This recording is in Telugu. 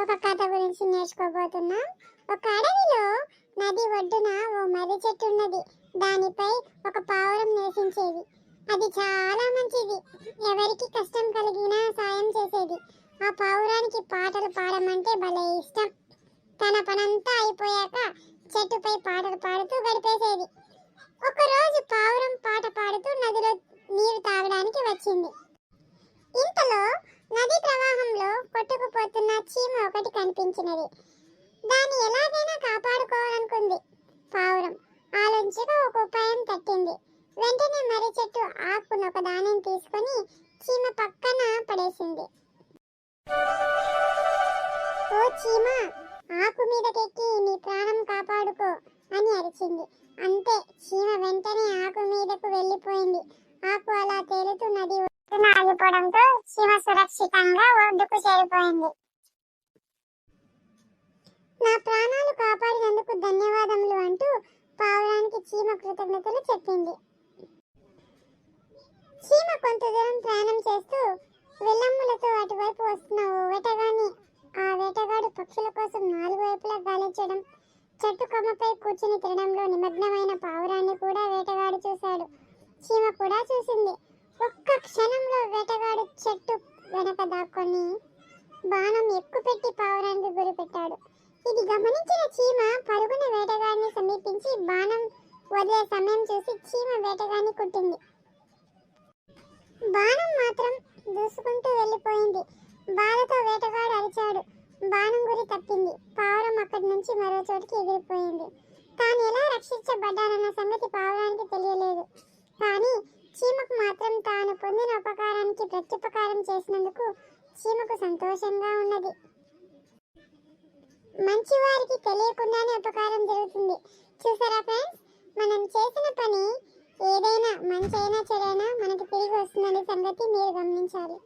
ఒక కథ గురించి నేర్చుకోబోతున్నాం. ఒక అడవిలో నది ఒడ్డున ఓ మర్రి చెట్టు ఉన్నది. దానిపై ఒక పావురం నివసించేది. అది చాలా మంచిది. ఎవరికి కష్టం కలిగినా సాయం చేసేది. ఆ పావురానికి పాటలు పాడమంటే భలే ఇష్టం. తన పనంతా అయిపోయాక చెట్టుపై పాటలు పాడుతూ గడిపేసేది. ఒకరోజు పావురం పాట పాడుతూ నదిలో నీరు తాగడానికి వచ్చింది. ఇంతలో నది ప్రవాహంలో కొట్టుకుపోతున్న చీమ ఒకటి కనిపించినది. దాన్ని ఎలాగైనా కాపాడుకోవాలనుకుంది. పావురం ఆలోచించగా ఒక ఉపాయం తట్టింది. వెంటనే మర్రి చెట్టు ఆకును ఒక దానిని తీసుకొని చీమ పక్కన పడేసింది. ఓ చీమ, ఆకు మీదకెక్కి నీ ప్రాణం కాపాడుకో అని అరిచింది. అంతే, చీమ వెంటనే ఆకు మీదకు వెళ్ళిపోయింది. ఆకు అలా తేలుతూ నది ఆగిపోవడంతో చీమ సురక్షితంగా ఒడ్డుకు చేరిపోయింది. నా ప్రాణాలు కాపాడినందుకు ధన్యవాదములు అంటూ పావురానికి చీమ కృతజ్ఞతలు చెప్పింది. చీమ కొంత దూరం ప్రయాణం చేస్తూ విల్లమ్ములతో అటువైపు వస్తున్న ఓ వేటగాడిని ఆ వేటగాడు పక్షుల కోసం నాలుగు వైపులా గాలించడం, చెట్టు కొమ్మపై కూర్చుని తినడంలో నిమగ్నమైన పావురాన్ని కూడా వేటగాడు చూశాడు. చీమ కూడా చూసింది. ఒక్క క్షణంలో వేటగాడు చెట్టు వెనక దాక్కొని బాణం ఎక్కుపెట్టి పావురానికి గురి పెట్టాడు. ఇది గమనించిన చీమ పరుగున వేటగాడిని సమీపించి బాణం వదిలే సమయం చూసి చీమ వేటగాడిని కుట్టింది. బాణం మాత్రం దూసుకుంటూ వెళ్ళిపోయింది. బాధతో వేటగాడు అరిచాడు. బాణం గురి తప్పింది. పావురం అక్కడి నుంచి మరో చోటికి ఎగిరిపోయింది. తాను ఎలా రక్షించబడ్డానన్న సంగతి పావురానికి తెలియలేదు. కానీ చీమకు మాత్రం తాను పొందిన ఉపకారానికి ప్రత్యుపకారం చేసినందుకు చీమకు సంతోషంగా ఉన్నది. మంచివారికి తెలియకుండానే ఉపకారం జరుగుతుంది. చూసారా ఫ్రెండ్స్, మనం చేసిన పని ఏదైనా మంచి అయినా చెడైనా మనకి తిరిగి వస్తుందనే సంగతి మీరు గమనించాలి.